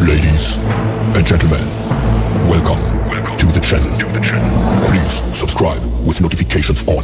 Ladies and gentlemen, welcome to the channel. Please subscribe with notifications on.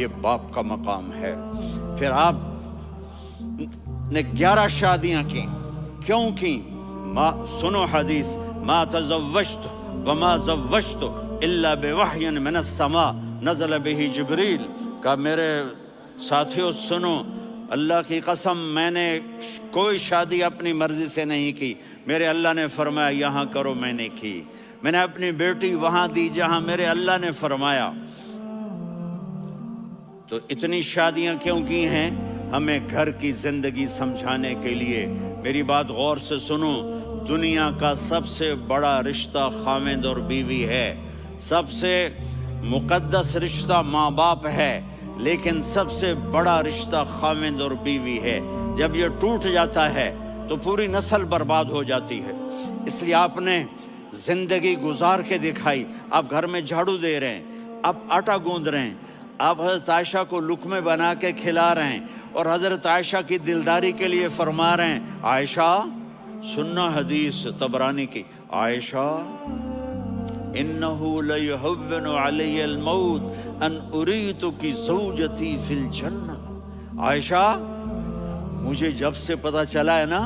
یہ باپ کا مقام ہے۔ پھر آپ نے 11 شادیاں کی، کیوں کی؟ سنو حدیث، ما تزوجت وما زوجت الا بوحی من السماء نزل به جبریل، کہ میرے ساتھیوں سنو، اللہ کی قسم میں نے کوئی شادی اپنی مرضی سے نہیں کی، میرے اللہ نے فرمایا یہاں کرو، میں نے کی۔ میں نے اپنی بیٹی وہاں دی جہاں میرے اللہ نے فرمایا۔ تو اتنی شادیاں کیوں کی ہیں؟ ہمیں گھر کی زندگی سمجھانے کے لیے۔ میری بات غور سے سنو، دنیا کا سب سے بڑا رشتہ خاوند اور بیوی ہے، سب سے مقدس رشتہ ماں باپ ہے، لیکن سب سے بڑا رشتہ خاوند اور بیوی ہے۔ جب یہ ٹوٹ جاتا ہے تو پوری نسل برباد ہو جاتی ہے۔ اس لیے آپ نے زندگی گزار کے دکھائی۔ آپ گھر میں جھاڑو دے رہے ہیں، آپ آٹا گوندھ رہے ہیں، آپ حضرت عائشہ کو لقمے بنا کے کھلا رہے ہیں، اور حضرت عائشہ کی دلداری کے لیے فرما رہے ہیں، عائشہ سننا حدیث طبرانی کی، عائشہ انہو لیہون علی الموت ان اریتک زوجتی فی الجنہ۔ عائشہ مجھے جب سے پتا چلا ہے نا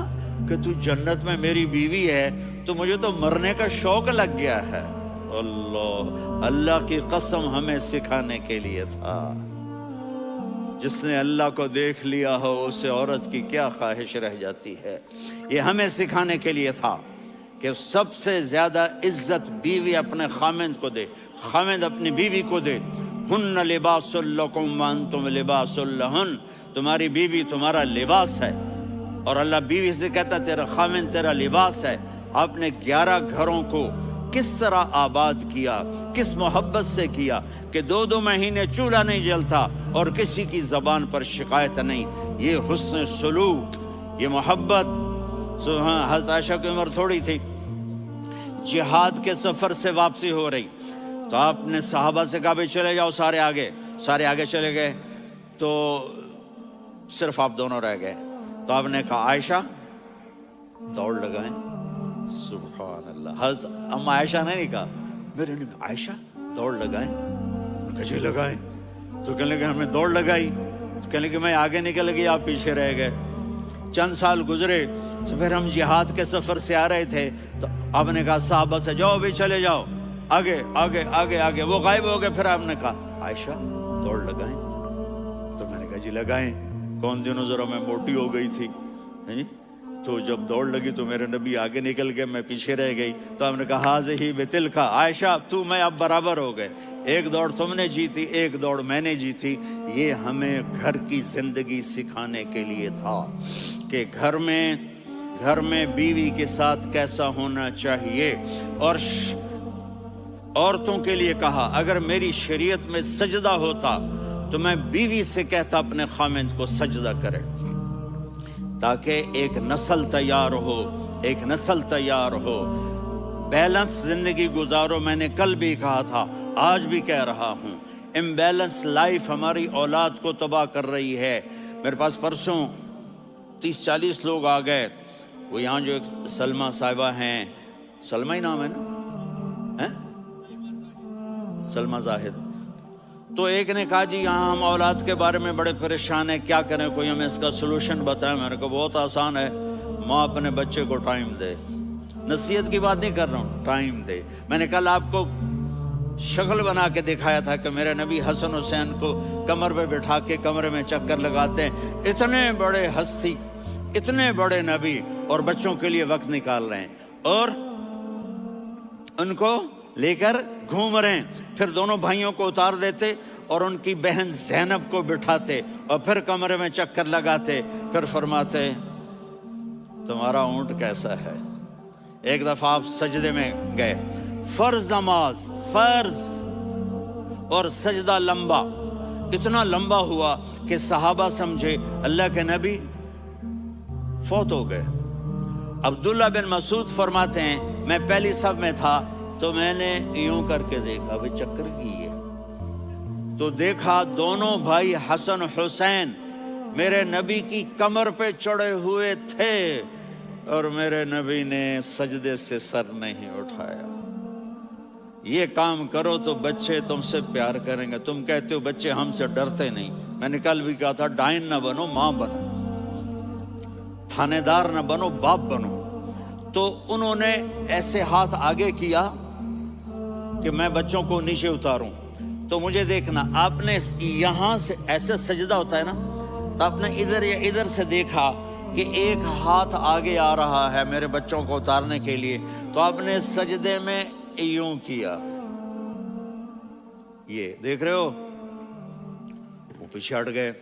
کہ تو جنت میں میری بیوی ہے تو مجھے تو مرنے کا شوق لگ گیا ہے۔ اللہ کی قسم ہمیں سکھانے کے لیے تھا۔ جس نے اللہ کو دیکھ لیا ہو اسے عورت کی کیا خواہش رہ جاتی ہے۔ یہ ہمیں سکھانے کے لیے تھا کہ سب سے زیادہ عزت بیوی اپنے خاوند کو دے، خاوند اپنی بیوی کو دے۔ ہن لباس لکم وانتم لباس لہن، تمہاری بیوی تمہارا لباس ہے، اور اللہ بیوی سے کہتا تیرا خاوند تیرا لباس ہے۔ آپ نے 11 گھروں کو کس طرح آباد کیا، کس محبت سے کیا کہ 2 مہینے چولہا نہیں جلتا اور کسی کی زبان پر شکایت نہیں۔ یہ حسن سلوک، یہ محبت۔ حضرت عائشہ کی عمر تھوڑی تھی، جہاد کے سفر سے واپسی ہو رہی، تو آپ نے صحابہ سے کہا بھائی چلے جاؤ، سارے آگے چلے گئے، تو صرف آپ دونوں رہ گئے۔ تو آپ نے کہا عائشہ دوڑ لگائیں۔ سبحان اللہ، حضرت اما عائشہ نے نہیں کہا، میرے نے عائشہ دوڑ لگائیں، کہا لگائیں۔ تو کہنے لگے ہمیں دوڑ لگائی، تو کہنے لگے میں آگے نکل گئی، آپ پیچھے رہ گئے۔ چند سال گزرے تو پھر ہم جہاد کے سفر سے آ رہے تھے، تو آپ نے کہا صحابہ سے جاؤ بھی چلے جاؤ، آگے آگے آگے آگے، وہ غائب ہو گئے۔ پھر آپ نے کہا عائشہ دوڑ لگائیں، تو میں نے کہا جی لگائیں۔ کون دنوں ذرا میں موٹی ہو گئی تھی، تو جب دوڑ لگی تو میرے نبی آگے نکل گئے، میں پیچھے رہ گئی۔ تو ہم نے کہا ہاذہ بتلک، عائشہ تو میں اب برابر ہو گئے، ایک دوڑ تم نے جیتی، ایک دوڑ میں نے جیتی۔ یہ ہمیں گھر کی زندگی سکھانے کے لیے تھا کہ گھر میں بیوی کے ساتھ کیسا ہونا چاہیے۔ اور عورتوں کے لیے کہا اگر میری شریعت میں سجدہ ہوتا تو میں بیوی سے کہتا اپنے خاوند کو سجدہ کرے، تاکہ ایک نسل تیار ہو، بیلنس زندگی گزارو۔ میں نے کل بھی کہا تھا، آج بھی کہہ رہا ہوں، امبیلنس لائف ہماری اولاد کو تباہ کر رہی ہے۔ میرے پاس پرسوں 30-40 لوگ آ گئے، وہ یہاں جو ایک سلمہ صاحبہ ہیں، سلمہ ہی نام ہے نا، سلمہ زاہد، تو ایک نے کہا جی یہاں ہم اولاد کے بارے میں بڑے پریشان ہیں، کیا کریں، کوئی ہمیں اس کا سلوشن بتائیں۔ میں نے کہا بہت آسان ہے، ماں اپنے بچے کو ٹائم دے، نصیحت کی بات نہیں کر رہا ہوں، ٹائم دے۔ میں نے کل آپ کو شکل بنا کے دکھایا تھا کہ میرے نبی حسن حسین کو کمر پہ بٹھا کے کمرے میں چکر لگاتے ہیں۔ اتنے بڑے ہستی، اتنے بڑے نبی، اور بچوں کے لیے وقت نکال رہے ہیں اور ان کو لے کر گھوم رہے ہیں۔ پھر دونوں بھائیوں کو اتار دیتے اور ان کی بہن زینب کو بٹھاتے اور پھر کمرے میں چکر لگاتے، پھر فرماتے تمہارا اونٹ کیسا ہے۔ ایک دفعہ آپ سجدے میں گئے، فرض نماز، فرض، اور سجدہ لمبا، اتنا لمبا ہوا کہ صحابہ سمجھے اللہ کے نبی فوت ہو گئے۔ عبداللہ بن مسعود فرماتے ہیں میں پہلی صف میں تھا تو میں نے یوں کر کے دیکھا، بھئی چکر کی ہے، تو دیکھا دونوں بھائی حسن حسین میرے نبی کی کمر پہ چڑھے ہوئے تھے اور میرے نبی نے سجدے سے سر نہیں اٹھایا۔ یہ کام کرو تو بچے تم سے پیار کریں گے. تم کہتے ہو بچے ہم سے ڈرتے نہیں. میں نے کل بھی کہا تھا ڈائن نہ بنو، ماں بنو، تھانے دار نہ بنو، باپ بنو. تو انہوں نے ایسے ہاتھ آگے کیا کہ میں بچوں کو نیچے اتاروں. تو مجھے دیکھنا، آپ نے یہاں سے ایسے سجدہ ہوتا ہے نا، تو آپ نے ادھر یا ادھر سے دیکھا کہ ایک ہاتھ آگے آ رہا ہے میرے بچوں کو اتارنے کے لیے، تو آپ نے سجدے میں یوں کیا. یہ دیکھ رہے ہو، وہ پیچھے ہٹ گئے.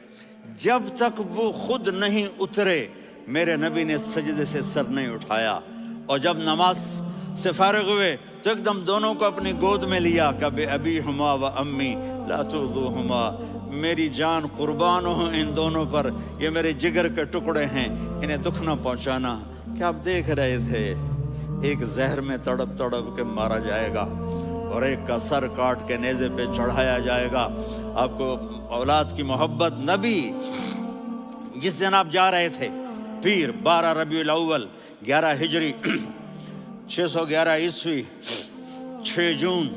جب تک وہ خود نہیں اترے میرے نبی نے سجدے سے سر نہیں اٹھایا. اور جب نماز سے فارغ ہوئے تو ایک دم دونوں کو اپنی گود میں لیا. کبھی ابی ہما و امی لا تؤذوہما، میری جان قربان ہو ان دونوں پر، یہ میرے جگر کے ٹکڑے ہیں، انہیں دکھ نہ پہنچانا. کیا آپ دیکھ رہے تھے؟ ایک زہر میں تڑپ تڑپ کے مارا جائے گا اور ایک کا سر کاٹ کے نیزے پہ چڑھایا جائے گا. آپ کو اولاد کی محبت. نبی جس دن آپ جا رہے تھے، پیر 12 ربیع الاول 11 ہجری 611 عیسوی 6 جون،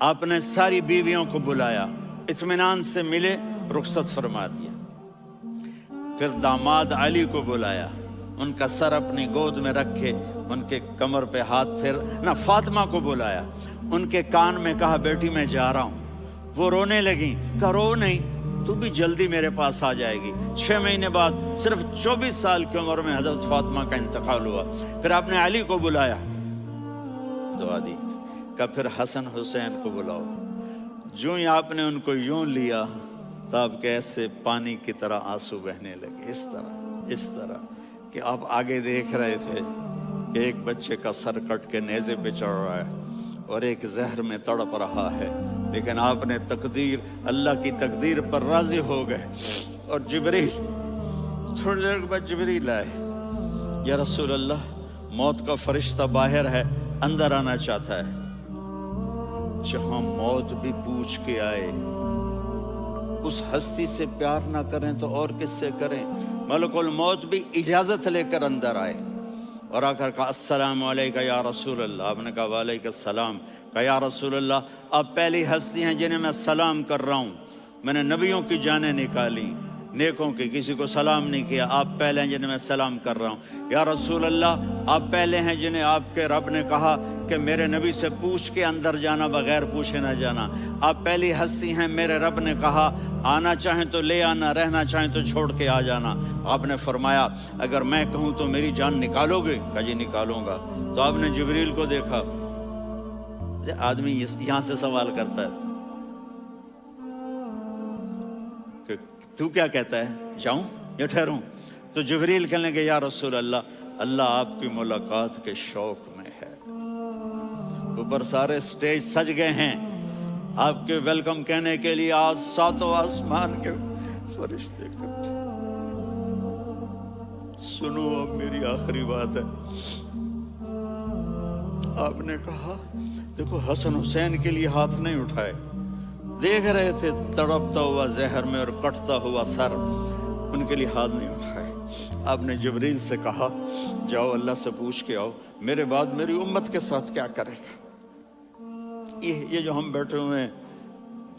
آپ نے ساری بیویوں کو بلایا، اطمینان سے ملے، رخصت فرما دیا. پھر داماد علی کو بلایا، ان کا سر اپنی گود میں رکھے، ان کے کمر پہ ہاتھ پھیر نہ. فاطمہ کو بلایا، ان کے کان میں کہا بیٹی میں جا رہا ہوں. وہ رونے لگیں. کہا رو نہیں، تو بھی جلدی میرے پاس آ جائے گی. 6 مہینے بعد صرف 24 سال کی عمر میں حضرت فاطمہ کا انتقال ہوا. پھر آپ نے علی کو بلایا، دعا دی. کہا پھر حسن حسین کو بلاؤ. جو ہی آپ نے ان کو یوں لیا تو آپ کے ایسے پانی کی طرح آنسو بہنے لگے. اس طرح کہ آپ آگے دیکھ رہے تھے کہ ایک بچے کا سر کٹ کے نیزے پہ چڑھ رہا ہے اور ایک زہر میں تڑپ رہا ہے. لیکن آپ نے تقدیر، اللہ کی تقدیر پر راضی ہو گئے. اور جبریل تھوڑی دیر کے بعد جبریل آئے. یا رسول اللہ، موت کا فرشتہ باہر ہے، اندر آنا چاہتا ہے. جہاں موت بھی پوچھ کے آئے، اس ہستی سے پیار نہ کریں تو اور کس سے کریں؟ ملک الموت بھی اجازت لے کر اندر آئے اور آ کر کہا السلام علیکہ یا رسول اللہ. آپ نے کہا وعلیکم السلام. کہا یا رسول اللہ، آپ پہلی ہستی ہیں جنہیں میں سلام کر رہا ہوں. میں نے نبیوں کی جانیں نکالی، نیکوں کی، کسی کو سلام نہیں کیا. آپ پہلے ہیں جنہیں میں سلام کر رہا ہوں. یا رسول اللہ، آپ پہلے ہیں جنہیں آپ کے رب نے کہا کہ میرے نبی سے پوچھ کے اندر جانا، بغیر پوچھے نہ جانا. آپ پہلی ہستی ہیں میرے رب نے کہا آنا چاہیں تو لے آنا، رہنا چاہیں تو چھوڑ کے آ جانا. آپ نے فرمایا اگر میں کہوں تو میری جان نکالو گے؟ کہا جی نکالوں گا. تو آپ نے جبریل کو دیکھا. آدمی یہاں سے سوال کرتا ہے کہ تو کیا کہتا ہے، جاؤں یا ٹھہروں؟ تو جبریل کہنے لگے یا رسول اللہ، اللہ آپ کی ملاقات کے شوق میں ہے. اوپر سارے سٹیج سج گئے ہیں آپ کے ویلکم کہنے کے لیے. آج 7 آسمان کے فرشتے اکٹھے. سنو اب میری آخری بات ہے. آپ نے کہا دیکھو، حسن حسین کے لیے ہاتھ نہیں اٹھائے، دیکھ رہے تھے تڑپتا ہوا زہر میں اور کٹتا ہوا سر، ان کے لیے ہاتھ نہیں اٹھائے. آپ نے جبریل سے کہا جاؤ اللہ سے پوچھ کے آؤ میرے بعد میری امت کے ساتھ کیا کرے گا. یہ جو ہم بیٹھے ہوئے ہیں،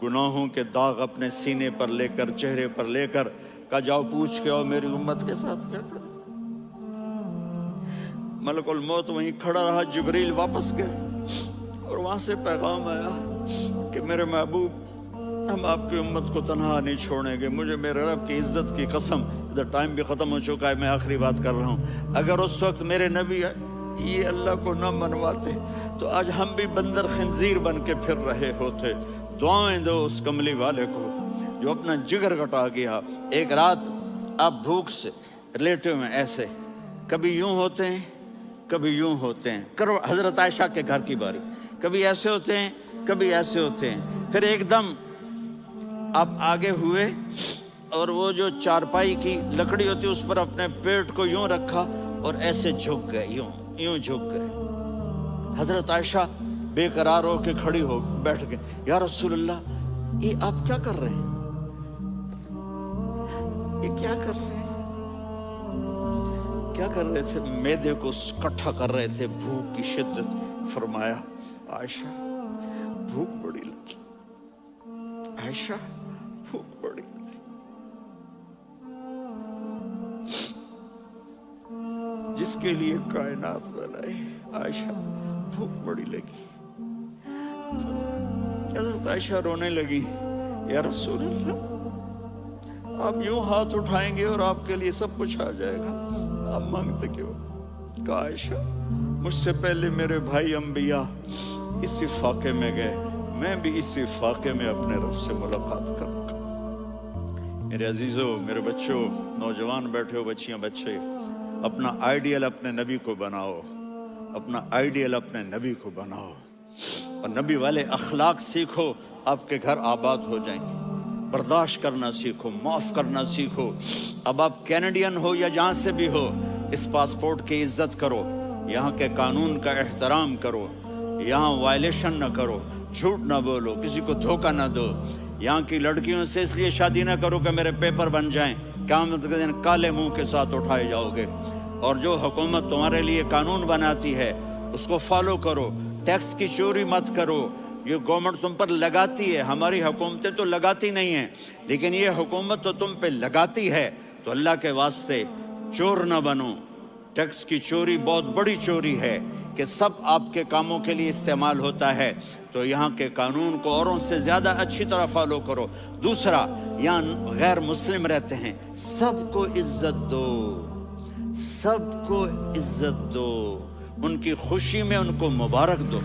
گناہوں کے داغ اپنے سینے پر لے کر، چہرے پر لے کر، کہا جاؤ پوچھ کے آؤ میری امت کے ساتھ کیا کرے. ملک الموت وہیں کھڑا رہا. جبریل واپس گئے اور وہاں سے پیغام آیا کہ میرے محبوب، ہم آپ کی امت کو تنہا نہیں چھوڑیں گے. مجھے میرے رب کی عزت کی قسم، ادھر ٹائم بھی ختم ہو چکا ہے، میں آخری بات کر رہا ہوں، اگر اس وقت میرے نبی یہ اللہ کو نہ منواتے تو آج ہم بھی بندر خنزیر بن کے پھر رہے ہوتے. دعائیں دو اس کملی والے کو جو اپنا جگر کٹا گیا. ایک رات آپ بھوک سے لیٹے ہوئے ایسے، کبھی یوں ہوتے ہیں کبھی یوں ہوتے ہیں. کرو حضرت عائشہ کے گھر کی باری، کبھی ایسے ہوتے ہیں کبھی ایسے ہوتے ہیں. پھر ایک دم آپ آگے ہوئے اور وہ جو چارپائی کی لکڑی ہوتی اس پر اپنے پیٹ کو یوں رکھا اور ایسے جھک گئے، یوں جھک گئے. حضرت عائشہ بے قرار ہو کے کھڑی ہو بیٹھ گئے. یا رسول اللہ، یہ آپ کیا کر رہے ہیں؟ یہ کیا کر رہے ہیں؟ کیا کر رہے تھے؟ معدے کو اکٹھا کر رہے تھے، بھوک کی شدت. فرمایا عائشہ بھوک بڑی لگی، عائشہ بھوک بڑی لگی۔ جس کے لیے کائنات بنائی، عائشہ بھوک بڑی لگی۔ حضرت عائشہ رونے لگی، یا رسول اللہ، آپ یوں ہاتھ اٹھائیں گے اور آپ کے لیے سب کچھ آ جائے گا، آپ مانگتے کیوں؟ کہا عائشہ مجھ سے پہلے میرے بھائی انبیاء اسی فاقے میں گئے، میں بھی اسی فاقے میں اپنے رب سے ملاقات کروں گا۔ میرے عزیزوں، میرے بچوں، نوجوان بیٹھے ہو، بچیاں بچے، اپنا آئیڈیل اپنے نبی کو بناؤ، اپنا آئیڈیل اپنے نبی کو بناؤ، اور نبی والے اخلاق سیکھو، آپ کے گھر آباد ہو جائیں گے۔ برداشت کرنا سیکھو، معاف کرنا سیکھو۔ اب آپ کینیڈین ہو یا جہاں سے بھی ہو، اس پاسپورٹ کی عزت کرو، یہاں کے قانون کا احترام کرو، یہاں وائلیشن نہ کرو، جھوٹ نہ بولو، کسی کو دھوکہ نہ دو۔ یہاں کی لڑکیوں سے اس لیے شادی نہ کرو کہ میرے پیپر بن جائیں، قیامت کے دن کالے منہ کے ساتھ اٹھائے جاؤ گے۔ اور جو حکومت تمہارے لیے قانون بناتی ہے اس کو فالو کرو، ٹیکس کی چوری مت کرو۔ یہ گورنمنٹ تم پر لگاتی ہے، ہماری حکومتیں تو لگاتی نہیں ہیں، لیکن یہ حکومت تو تم پہ لگاتی ہے، تو اللہ کے واسطے چور نہ بنو۔ ٹیکس کی چوری بہت بڑی چوری ہے کہ سب آپ کے کاموں کے لیے استعمال ہوتا ہے، تو یہاں کے قانون کو اوروں سے زیادہ اچھی طرح فالو کرو۔ دوسرا، یہاں غیر مسلم رہتے ہیں، سب کو عزت دو، سب کو عزت دو، ان کی خوشی میں ان کو مبارک دو۔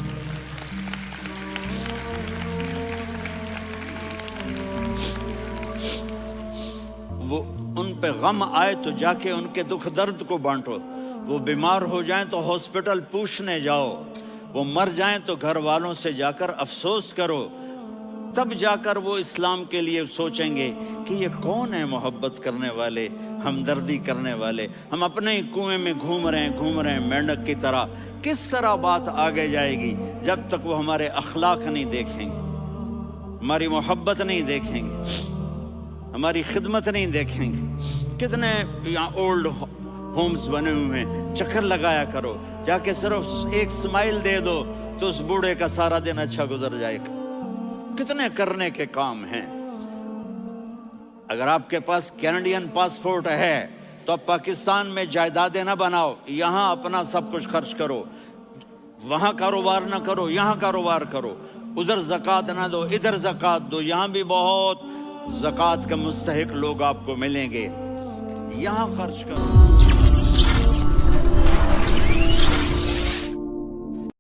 وہ ان پہ غم آئے تو جا کے ان کے دکھ درد کو بانٹو، وہ بیمار ہو جائیں تو ہاسپٹل پوچھنے جاؤ، وہ مر جائیں تو گھر والوں سے جا کر افسوس کرو، تب جا کر وہ اسلام کے لیے سوچیں گے کہ یہ کون ہے محبت کرنے والے، ہمدردی کرنے والے۔ ہم اپنے ہی کنویں میں گھوم رہے ہیں مینڈک کی طرح۔ کس طرح بات آگے جائے گی جب تک وہ ہمارے اخلاق نہیں دیکھیں گے، ہماری محبت نہیں دیکھیں گے، ہماری خدمت نہیں دیکھیں گے۔ کتنے یہاں اولڈ ہومز بنے ہوئے ہیں، چکر لگایا کرو، جا کے صرف ایک سمائل دے دو تو اس بوڑھے کا سارا دن اچھا گزر جائے گا۔ کتنے کرنے کے کام ہیں۔ اگر آپ کے پاس کینیڈین پاسپورٹ ہے تو اب پاکستان میں جائیدادیں نہ بناؤ، یہاں اپنا سب کچھ خرچ کرو، وہاں کاروبار نہ کرو، یہاں کاروبار کرو، ادھر زکوٰۃ نہ دو، ادھر زکوٰۃ دو، یہاں بھی بہت زکوٰۃ کے مستحق لوگ آپ کو ملیں گے، یہاں خرچ کرو۔